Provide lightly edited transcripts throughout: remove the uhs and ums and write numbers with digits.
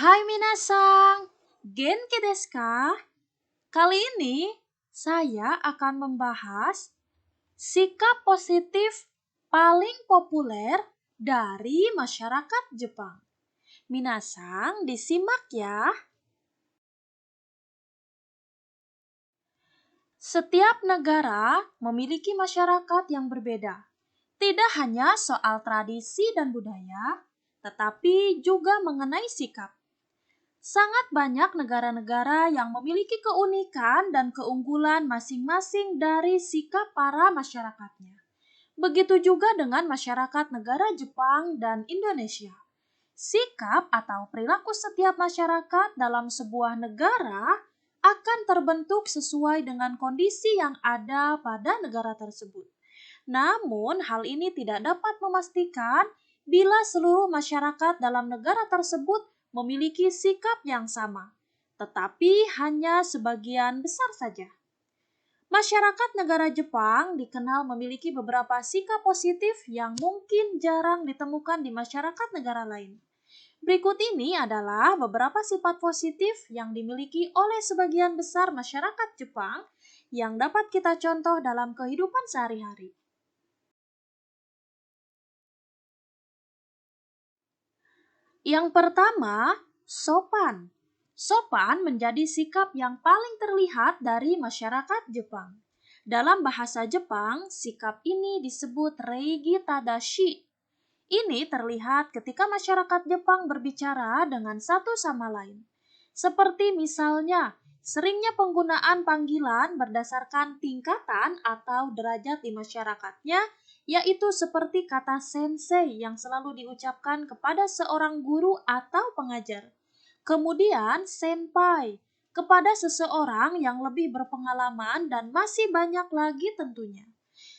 Hai minasang, genki desu ka? Kali ini saya akan membahas sikap positif paling populer dari masyarakat Jepang. Minasang disimak ya. Setiap negara memiliki masyarakat yang berbeda. Tidak hanya soal tradisi dan budaya, tetapi juga mengenai sikap. Sangat banyak negara-negara yang memiliki keunikan dan keunggulan masing-masing dari sikap para masyarakatnya. Begitu juga dengan masyarakat negara Jepang dan Indonesia. Sikap atau perilaku setiap masyarakat dalam sebuah negara akan terbentuk sesuai dengan kondisi yang ada pada negara tersebut. Namun, hal ini tidak dapat memastikan bila seluruh masyarakat dalam negara tersebut memiliki sikap yang sama, tetapi hanya sebagian besar saja. Masyarakat negara Jepang dikenal memiliki beberapa sikap positif yang mungkin jarang ditemukan di masyarakat negara lain. Berikut ini adalah beberapa sifat positif yang dimiliki oleh sebagian besar masyarakat Jepang yang dapat kita contoh dalam kehidupan sehari-hari. Yang pertama, sopan. Sopan menjadi sikap yang paling terlihat dari masyarakat Jepang. Dalam bahasa Jepang, sikap ini disebut reigi tadashi. Ini terlihat ketika masyarakat Jepang berbicara dengan satu sama lain. Seperti misalnya, seringnya penggunaan panggilan berdasarkan tingkatan atau derajat di masyarakatnya, yaitu seperti kata sensei yang selalu diucapkan kepada seorang guru atau pengajar. Kemudian senpai, kepada seseorang yang lebih berpengalaman dan masih banyak lagi tentunya.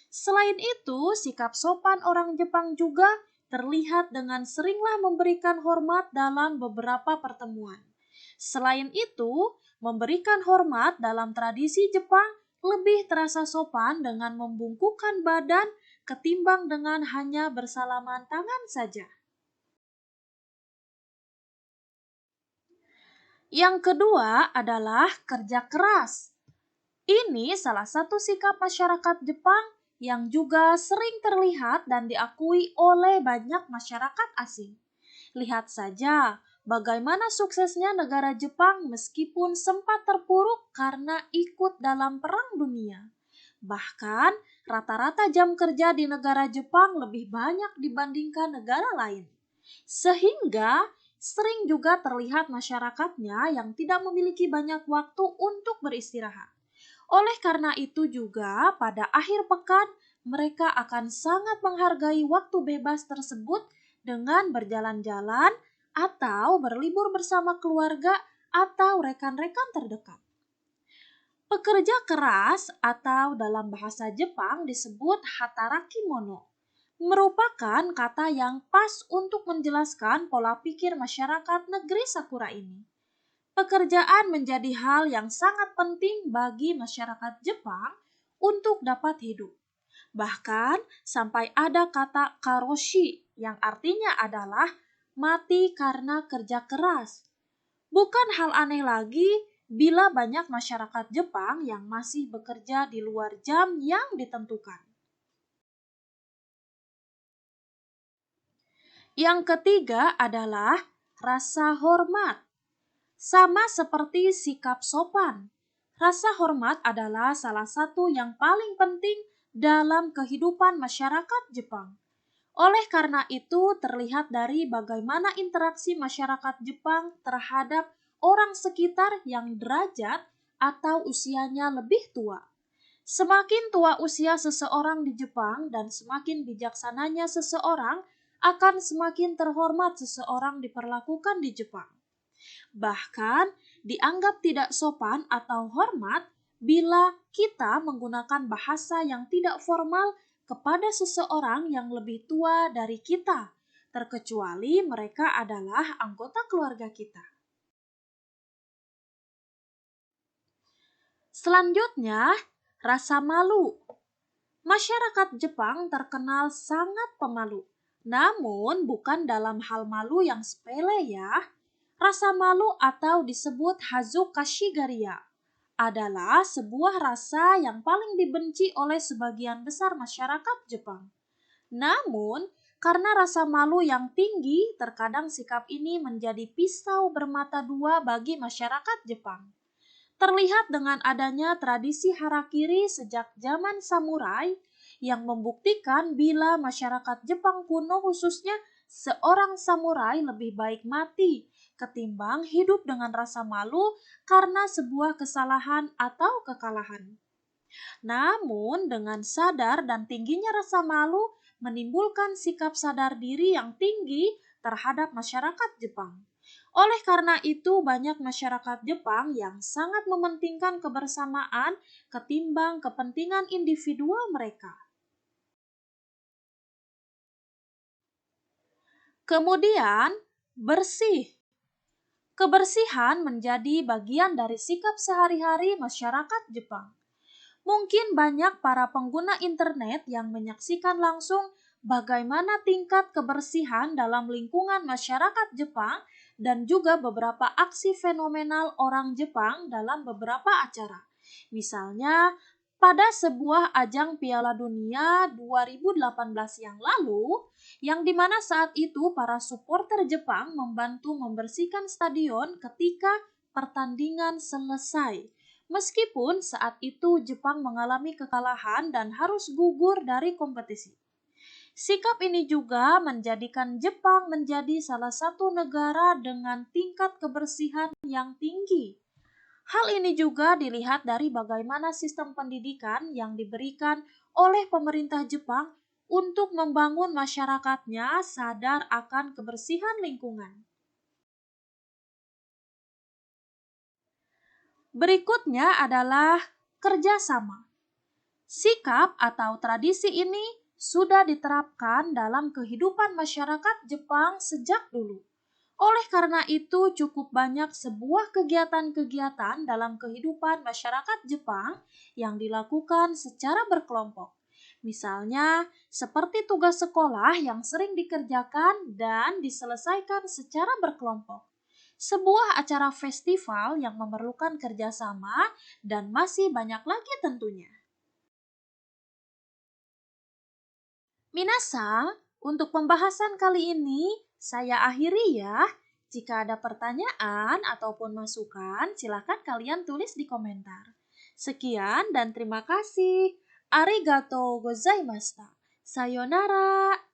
Selain itu, sikap sopan orang Jepang juga terlihat dengan seringlah memberikan hormat dalam beberapa pertemuan. Selain itu, memberikan hormat dalam tradisi Jepang lebih terasa sopan dengan membungkukkan badan ketimbang dengan hanya bersalaman tangan saja. Yang kedua adalah kerja keras. Ini salah satu sikap masyarakat Jepang yang juga sering terlihat dan diakui oleh banyak masyarakat asing. Lihat saja bagaimana suksesnya negara Jepang meskipun sempat terpuruk karena ikut dalam Perang Dunia. Bahkan, rata-rata jam kerja di negara Jepang lebih banyak dibandingkan negara lain. Sehingga, sering juga terlihat masyarakatnya yang tidak memiliki banyak waktu untuk beristirahat. Oleh karena itu juga, pada akhir pekan, mereka akan sangat menghargai waktu bebas tersebut dengan berjalan-jalan atau berlibur bersama keluarga atau rekan-rekan terdekat. Pekerja keras atau dalam bahasa Jepang disebut hataraki mono merupakan kata yang pas untuk menjelaskan pola pikir masyarakat negeri Sakura ini. Pekerjaan menjadi hal yang sangat penting bagi masyarakat Jepang untuk dapat hidup. Bahkan sampai ada kata karoshi yang artinya adalah mati karena kerja keras. Bukan hal aneh lagi bila banyak masyarakat Jepang yang masih bekerja di luar jam yang ditentukan. Yang ketiga adalah rasa hormat. Sama seperti sikap sopan, rasa hormat adalah salah satu yang paling penting dalam kehidupan masyarakat Jepang. Oleh karena itu, terlihat dari bagaimana interaksi masyarakat Jepang terhadap orang sekitar yang derajat atau usianya lebih tua. Semakin tua usia seseorang di Jepang dan semakin bijaksananya seseorang, akan semakin terhormat seseorang diperlakukan di Jepang. Bahkan dianggap tidak sopan atau hormat bila kita menggunakan bahasa yang tidak formal kepada seseorang yang lebih tua dari kita, terkecuali mereka adalah anggota keluarga kita. Selanjutnya, rasa malu. Masyarakat Jepang terkenal sangat pemalu, namun bukan dalam hal malu yang sepele ya. Rasa malu atau disebut hazukashigaria adalah sebuah rasa yang paling dibenci oleh sebagian besar masyarakat Jepang. Namun, karena rasa malu yang tinggi, terkadang sikap ini menjadi pisau bermata dua bagi masyarakat Jepang. Terlihat dengan adanya tradisi harakiri sejak zaman samurai yang membuktikan bila masyarakat Jepang kuno khususnya seorang samurai lebih baik mati ketimbang hidup dengan rasa malu karena sebuah kesalahan atau kekalahan. Namun dengan sadar dan tingginya rasa malu menimbulkan sikap sadar diri yang tinggi terhadap masyarakat Jepang. Oleh karena itu, banyak masyarakat Jepang yang sangat mementingkan kebersamaan ketimbang kepentingan individual mereka. Kemudian, bersih. Kebersihan menjadi bagian dari sikap sehari-hari masyarakat Jepang. Mungkin banyak para pengguna internet yang menyaksikan langsung bagaimana tingkat kebersihan dalam lingkungan masyarakat Jepang dan juga beberapa aksi fenomenal orang Jepang dalam beberapa acara. Misalnya, pada sebuah ajang Piala Dunia 2018 yang lalu, yang dimana saat itu para supporter Jepang membantu membersihkan stadion ketika pertandingan selesai. Meskipun saat itu Jepang mengalami kekalahan dan harus gugur dari kompetisi. Sikap ini juga menjadikan Jepang menjadi salah satu negara dengan tingkat kebersihan yang tinggi. Hal ini juga dilihat dari bagaimana sistem pendidikan yang diberikan oleh pemerintah Jepang untuk membangun masyarakatnya sadar akan kebersihan lingkungan. Berikutnya adalah kerjasama. Sikap atau tradisi ini sudah diterapkan dalam kehidupan masyarakat Jepang sejak dulu. Oleh karena itu, cukup banyak sebuah kegiatan-kegiatan dalam kehidupan masyarakat Jepang yang dilakukan secara berkelompok. Misalnya, seperti tugas sekolah yang sering dikerjakan dan diselesaikan secara berkelompok. Sebuah acara festival yang memerlukan kerjasama dan masih banyak lagi tentunya. Minasa, untuk pembahasan kali ini saya akhiri ya. Jika ada pertanyaan ataupun masukan, silakan kalian tulis di komentar. Sekian dan terima kasih. Arigatou gozaimashita. Sayonara.